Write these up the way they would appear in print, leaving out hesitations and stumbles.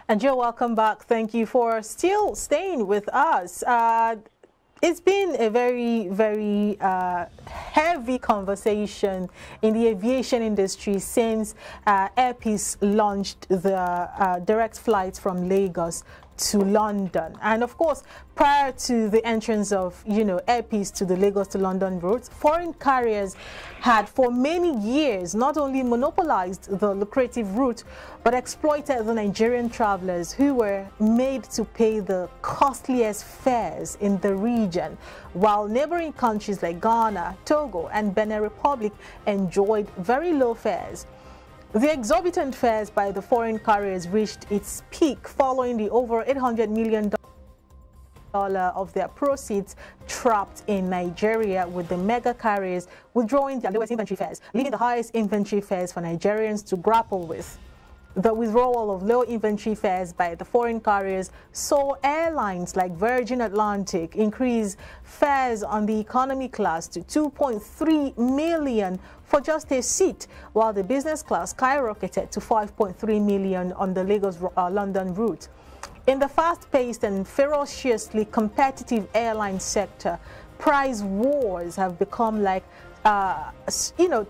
And Joe, welcome back. Thank you for still staying with us. It's been a very heavy conversation in the aviation industry since Air Peace launched the direct flights from Lagos to London. And of course, prior to the entrance of, Air Peace to the Lagos to London route, foreign carriers had for many years not only monopolized the lucrative route, but exploited the Nigerian travelers who were made to pay the costliest fares in the region, while neighboring countries like Ghana, Togo, and Benin Republic enjoyed very low fares. The exorbitant fares by the foreign carriers reached its peak following the over $800 million of their proceeds trapped in Nigeria, with the mega carriers withdrawing their lowest inventory fares, leaving the highest inventory fares for Nigerians to grapple with. The withdrawal of low inventory fares by the foreign carriers saw airlines like Virgin Atlantic increase fares on the economy class to $2.3 million for just a seat, while the business class skyrocketed to $5.3 million on the Lagos-London route. In the fast-paced and ferociously competitive airline sector, price wars have become like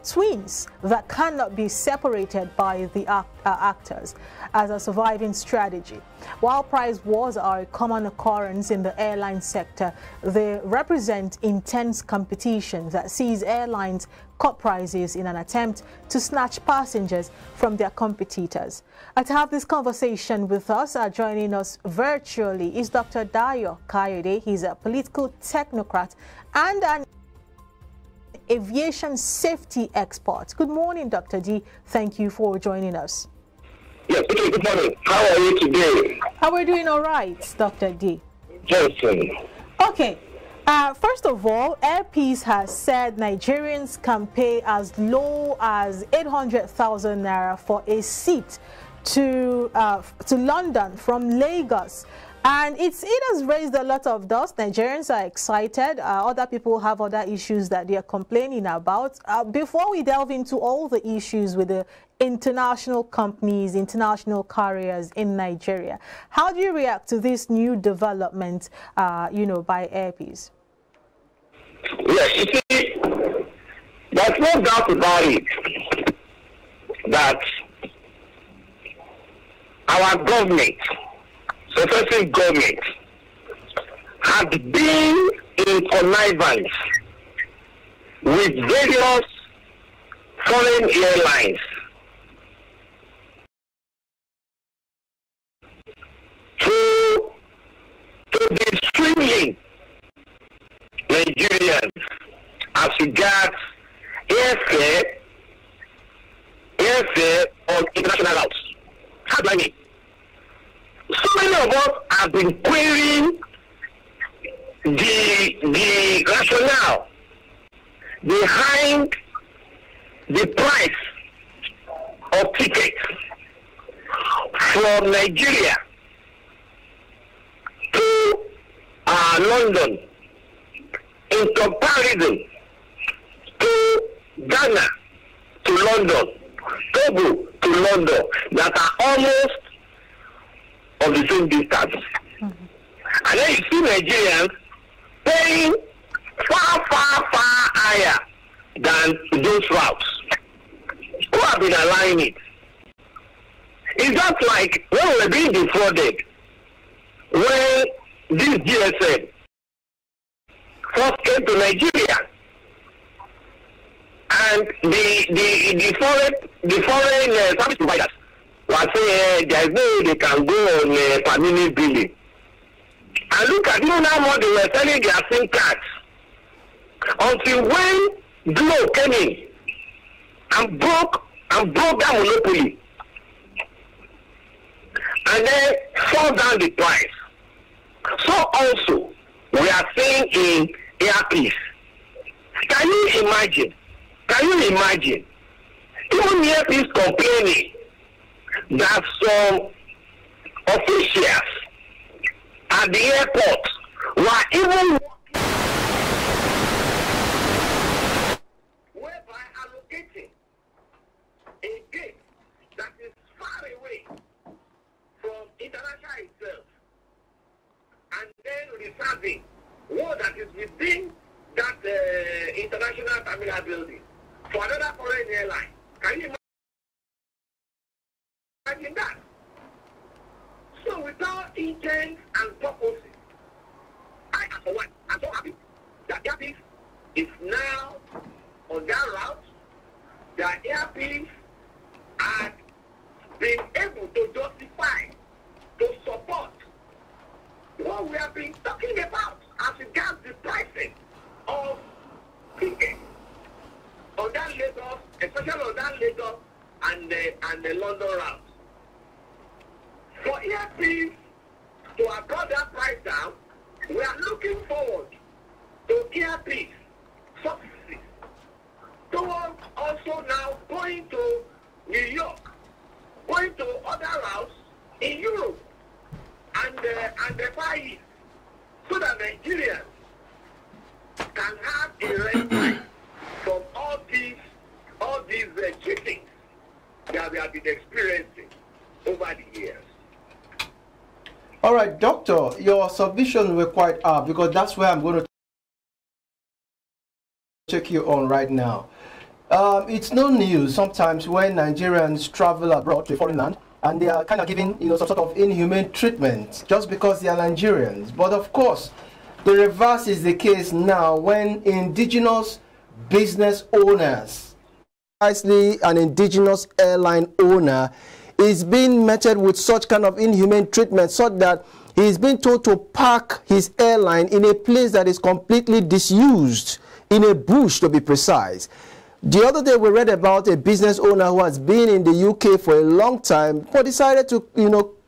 twins that cannot be separated by the actors as a surviving strategy. While price wars are a common occurrence in the airline sector, they represent intense competition that sees airlines cut prices in an attempt to snatch passengers from their competitors. To have this conversation with us, joining us virtually is Dr. Dayo Kayode. He's a political technocrat and an aviation safety expert. Good morning, Dr. D. Thank you for joining us. Yes, good morning. How are you today? We're doing all right, Dr. D. Jason. Okay. First of all, Air Peace has said Nigerians can pay as low as 800,000 naira for a seat to London from Lagos. And it has raised a lot of dust. Nigerians are excited. Other people have other issues that they are complaining about. Before we delve into all the issues with the international companies, international carriers in Nigeria, how do you react to this new development, by Air Peace? Yes, you see, there's no doubt about it that our government, successive government, have been in connivance with various foreign airlines to be streaming Nigerians as regards airfare on international routes. How do I mean? So many of us have been querying the rationale behind the price of tickets from Nigeria to London in comparison to Ghana to London, Togo to London, that are almost of the same distance. And then you see Nigerians paying far higher than those routes. Who have been allowing it? It's just like when we were being defrauded, when this GSM first came to Nigeria, and the foreign service providers were saying there is no way they can go on per minute billing. And look at how much they were selling their SIM cards until when Glo came in and broke that monopoly, and then fall down the price. So also we are seeing in Air Peace. Can you imagine? Even Air Peace complaining that some officials at the airport were even whereby allocating a gate that is far away from international itself, and then reserving one that is within that international terminal building for another foreign airline. Can you imagine that? So without intent and purposes, I, for one, I'm so happy that Airpeace is now on that route. That Airpeace has been able to justify, to support what we have been talking about as regards the pricing of tickets on that Lagos, especially on that Lagos and the London route. For Airpeace to have brought that price down, we are looking forward to Airpeace successes towards also now going to New York, going to other routes in Europe and the Far East, so that Nigerians can have a respite from all these cheatings that we have been experiencing over the years. All right, Doctor, your submission were quite up, because that's where I'm going to check you on right now. It's no news sometimes when Nigerians travel abroad to a foreign land and they are kind of given, some sort of inhumane treatment just because they are Nigerians. But of course, the reverse is the case now when indigenous business owners, precisely an indigenous airline owner, is being meted with such kind of inhumane treatment, so that he's been told to park his airline in a place that is completely disused, in a bush to be precise. The other day we read about a business owner who has been in the UK for a long time, but decided to,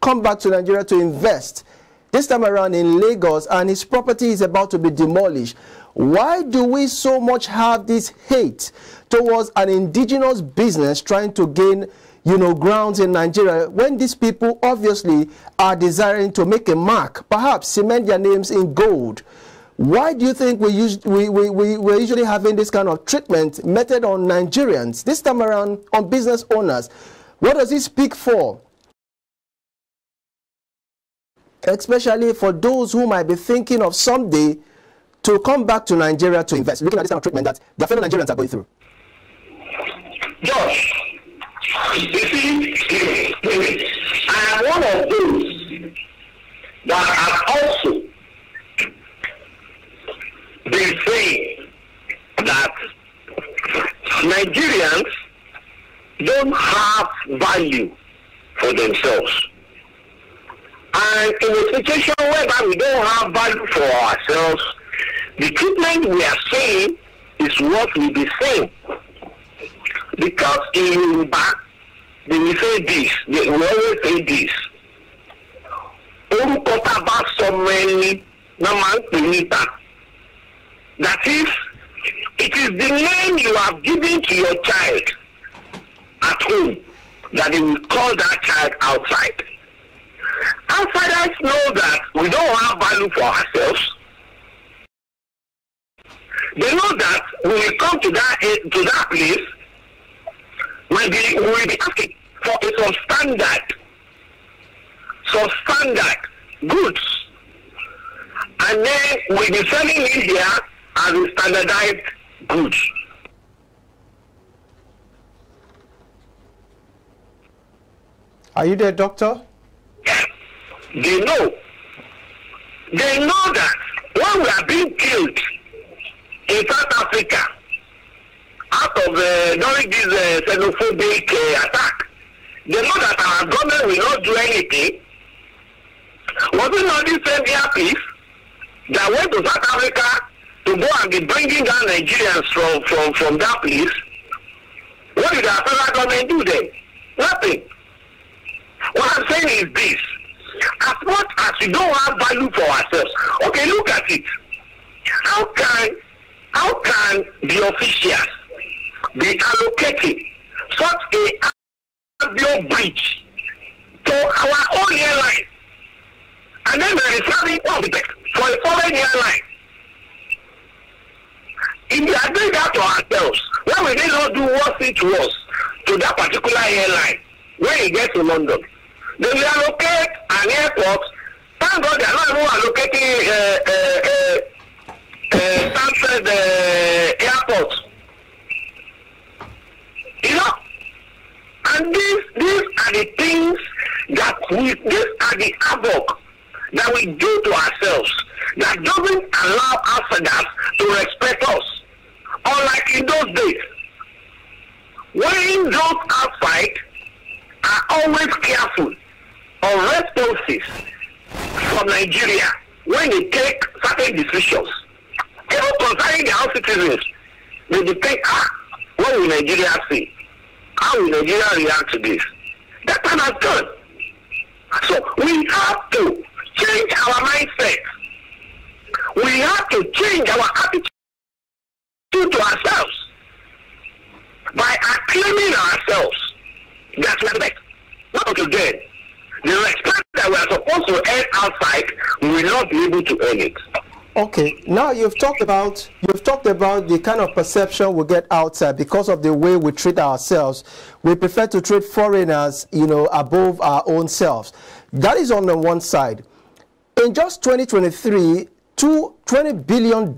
come back to Nigeria to invest. This time around in Lagos, and his property is about to be demolished. Why do we so much have this hate towards an indigenous business trying to gain, grounds in Nigeria, when these people obviously are desiring to make a mark, perhaps cement their names in gold? Why do you think we're usually having this kind of treatment meted on Nigerians, this time around on business owners? What does it speak for? Especially for those who might be thinking of someday to come back to Nigeria to invest, looking at this kind of treatment that their fellow Nigerians are going through. Josh, you see, I am one of those that have also been saying that Nigerians don't have value for themselves. And in a situation whereby we don't have value for ourselves, the treatment we are saying is what we be saying. Because in Yoruba, they will say this, they will always say this. That is, it is the name you have given to your child at home that they will call that child outside. Outsiders know that we don't have value for ourselves. They know that when we come to that place, we will be asking for some standard goods, and then we'll be selling it here as a standardized goods. Are you there, Doctor? They know that when we are being killed in South Africa out of during this xenophobic attack, they know that our government will not do anything. Was it not this same Airpeace that went to South Africa to go and be bringing down Nigerians from that place? What did our federal government do then? Nothing. What I'm saying is this: as much as we don't have value for ourselves, okay, look at it. How can the officials be allocating such a aviation bridge to our own airline, and then we're reserving for a foreign airline? If we are doing that to ourselves, why will they not do what's it to us to that particular airline when it gets to London? They will allocate an airport. Thank God they are not even allocating Stanford airport. You know, and these are the things that these are the havoc that we do to ourselves that doesn't allow outsiders to respect us. Unlike in those days, when those outside are always careful of responses from Nigeria when they take certain decisions, even concerning their own citizens, they will think, what will Nigeria say? How will Nigeria react to this? That time has gone. So we have to change our mindset. We have to change our attitude to ourselves by acclaiming ourselves that we are the best. Not until then, the respect that we are supposed to earn outside, we will not be able to earn it. Okay, now you've talked about the kind of perception we get outside because of the way we treat ourselves. We prefer to treat foreigners, you know, above our own selves. That is on the one side. In just 2023, $20 billion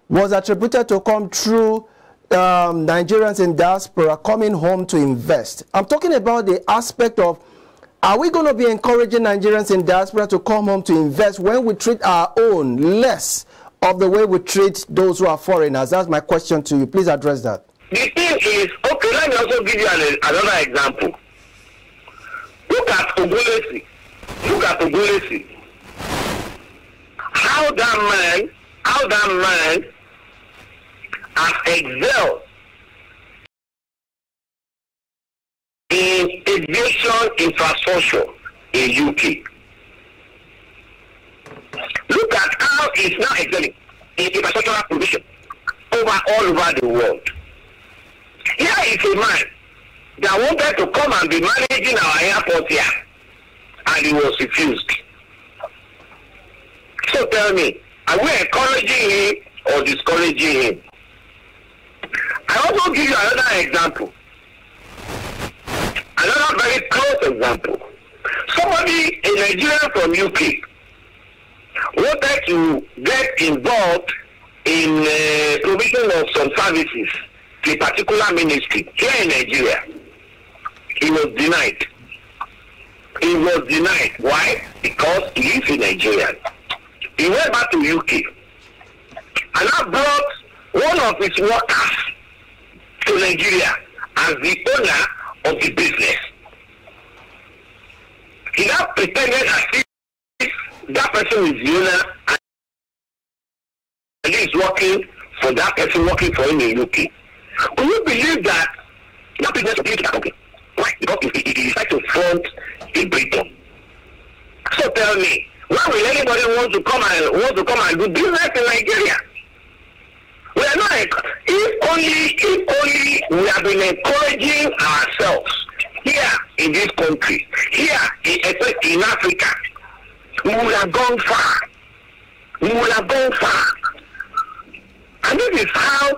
was attributed to come through Nigerians in diaspora coming home to invest. I'm talking about the aspect of, are we going to be encouraging Nigerians in diaspora to come home to invest when we treat our own less of the way we treat those who are foreigners? That's my question to you. Please address that. The thing is, okay, let me also give you another example. Look at Ogulesi. Look at Ogulesi. How that man has excelled in aviation infrastructure in UK. Look at how it's now excelling in infrastructural provision all over the world. Here is a man that wanted to come and be managing our airport here, and he was refused. So tell me, are we encouraging him or discouraging him? I also give you another example. Another very close example. Somebody, a Nigerian from UK, wanted to get involved in provision of some services to a particular ministry here in Nigeria. He was denied. He was denied. Why? Because he is a Nigerian. He went back to UK and now brought one of his workers to Nigeria as the owner of the business. He now pretended as if that person is the owner and he is working for that person working for him in UK. Will you believe that that business will be to that company? Why? Because he decided to front in Britain. So tell me, why will anybody want to come and do business in Nigeria? We are not. If only we have been encouraging ourselves here in this country, here in Africa, we would have gone far. We would have gone far. And this is how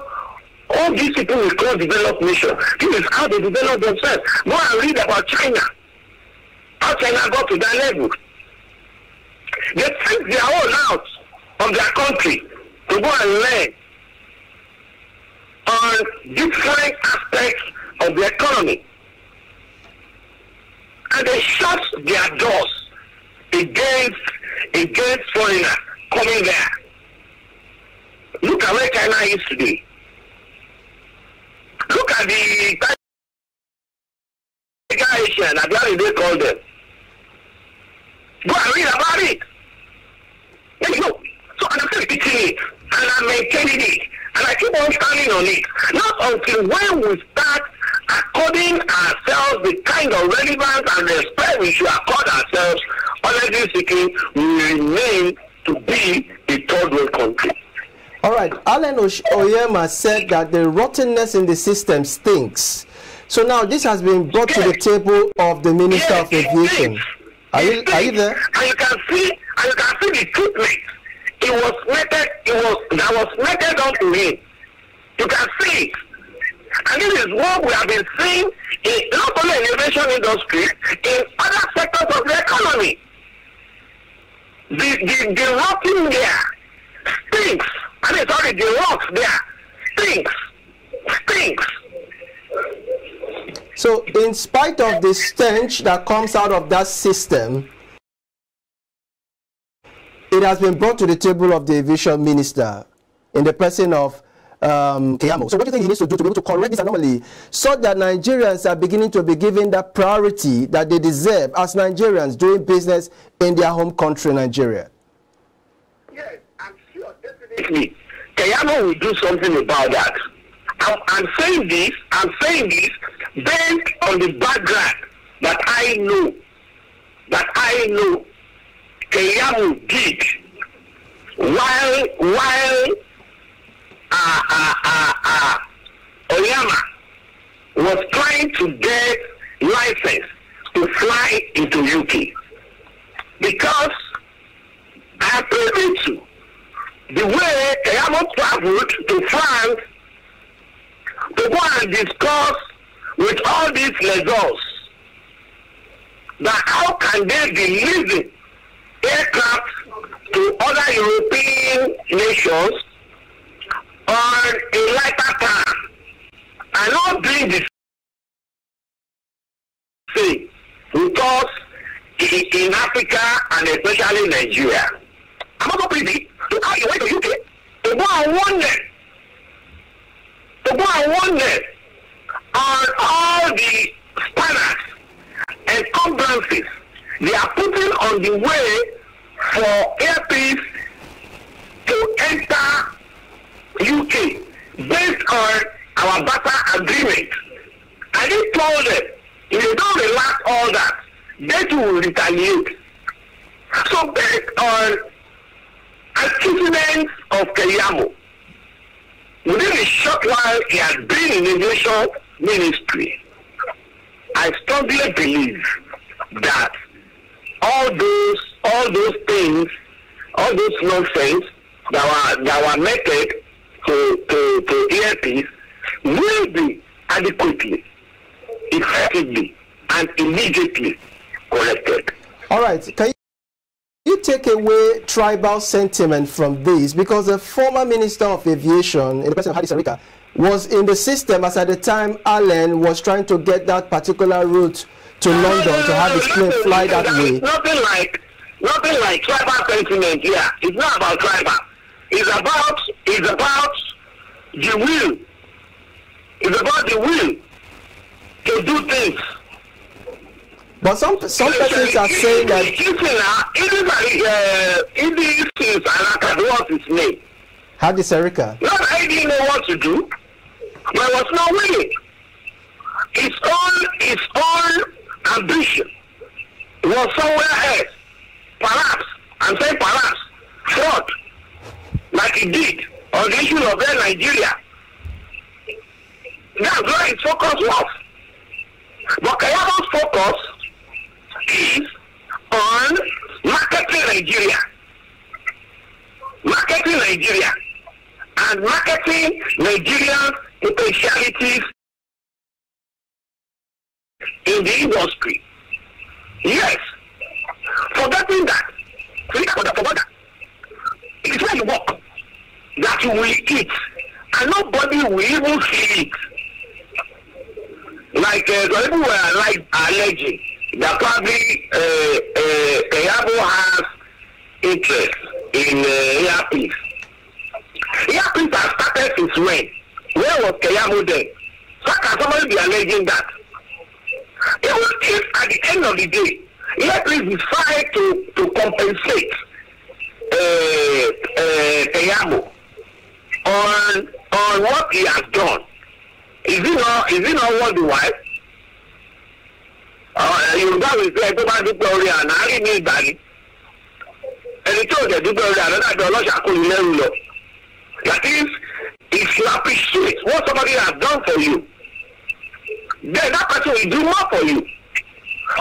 all these people we call developed nations, this is how they develop themselves. Go and read about China. How China got to that level. They take their own out of their country to go and learn on different aspects of the economy. And they shut their doors against foreigners coming there. Look at where China is today. Look at the Aviation, how they call them. Go and read about it. There you go. So I'm still repeating it, and I'm maintaining it, and I keep on standing on it. Not until when we start according ourselves the kind of relevance and respect we should accord ourselves, honestly speaking, we remain to be a third world country. All right, Alan Oyema said that the rottenness in the system stinks. So now this has been brought to the table of the Minister of Aviation. Are you there? And you can see the treatment. That was meted onto him. You can see it. And this is what we have been seeing in not only in the aviation industry, in other sectors of the economy. The rotting there stinks. I mean, sorry, the rot there stinks. So, in spite of the stench that comes out of that system, it has been brought to the table of the aviation minister in the person of Keyamo. So what do you think he needs to do to be able to correct this anomaly so that Nigerians are beginning to be given that priority that they deserve as Nigerians doing business in their home country, Nigeria? Yes, I'm sure, definitely. Keyamo will do something about that. I'm saying this based on the background that I know Keyamo did while Oyama was trying to get license to fly into UK, because I have privy to the way Keyamo traveled to France to go and discuss with all these lessors that how can they be leasing aircraft to other European nations on a lighter time and not doing the same with us in Africa and especially Nigeria. I'm also privy to how you went to UK to go and warn them. On all the spanners and encumbrances they are putting on the way for airplanes to enter UK based on our BATA agreement. And he told them, if they don't relax all that, they too will retaliate. So based on achievements of Keyamo, within a short while he has been in the aviation ministry, I strongly believe that all those things, all those nonsense that were method to earpiece will be adequately, effectively, and immediately corrected. All right. Can you take away tribal sentiment from this? Because the former Minister of Aviation, in the person of Hadi Sarika, was in the system as at the time Allen was trying to get that particular route to London to have his plane fly that way. Nothing like tribal sentiment here. It's not about tribal. It's about the will. It's about the will to do things. But some persons are saying that what's his name? Hadi Sarika. Not I didn't know what to do, but I was not willing. His own ambition was somewhere else. Perhaps, I'm saying perhaps, fraud, like he did on the issue of Air Nigeria. That's where his focus was. But Keyamo's focus is on marketing Nigeria. And marketing Nigerian potentialities in the industry. Yes. Forgetting that. Forget that. It's where you work that you will eat. And nobody will even feel it. Like the people were alleging that probably Keyamo has interest in earpiece. Earpiece has started since when? Where was Keyamo then? So can somebody be alleging that? If at the end of the day, earpiece decide to compensate Keyamo on what he has done, is it not worth the while? Yorùbá will say tó bá dúpẹ́ orí àná á rí ní ìgbà ni. Ẹni tí ò jẹ́ dúpẹ́ orí àná dàbí ọlọ́ṣà kò ní lẹ́rù lọ. That is, if you appreciate what somebody has done for you, then that person will do more for you.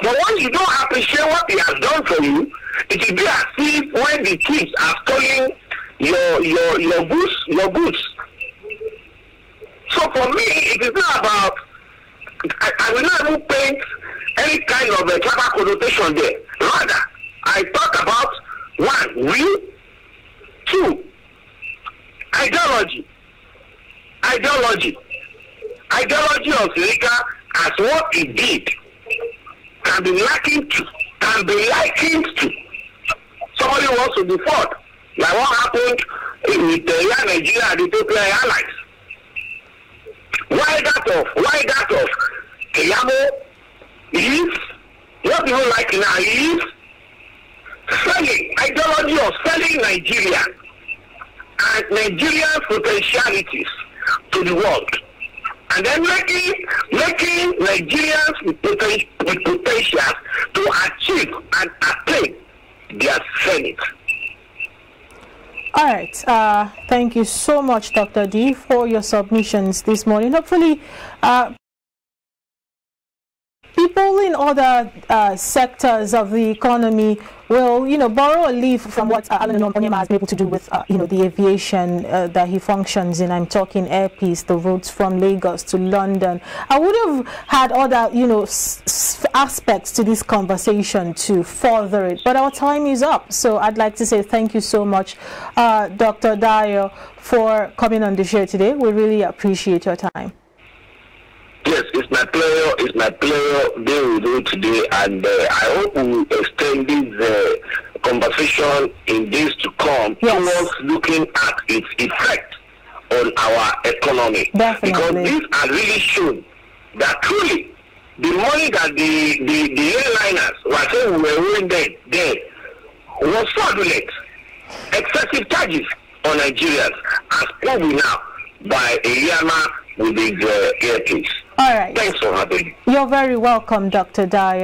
But once you don't appreciate what he has done for you, it will be as if when the thieves are stealing your goods. So for me, it is not about, I will not even paint any kind of a tribal connotation there. Rather, I talk about one, will, two, ideology. Ideology of Sirika as what it did can be likened to. Somebody wants to default, like what happened with Air Nigeria and Ethiopia Airlines. Why that of Keyamo is what people like now is selling, ideology of selling Nigeria and Nigerian potentialities to the world, and then making Nigerians with potentials to achieve and attain their Senate. All right. Thank you so much, Dr. D, for your submissions this morning. Hopefully, people in other sectors of the economy will, borrow a leaf from what Alan Onyema has been able to do with, the aviation that he functions in. I'm talking Air Peace, the routes from Lagos to London. I would have had other, aspects to this conversation to further it, but our time is up. So I'd like to say thank you so much, Dr. Dayo, for coming on the show today. We really appreciate your time. Yes, it's my pleasure being with you today, and I hope we will extend this conversation in days to come towards looking at its effect on our economy. Definitely. Because these are really shown that truly the money that the airliners were saying we were owing then was fraudulent. Excessive charges on Nigerians as proven now by Yama with his Air Peace. All right. Thanks for having me. You're very welcome, Dr. Dyer.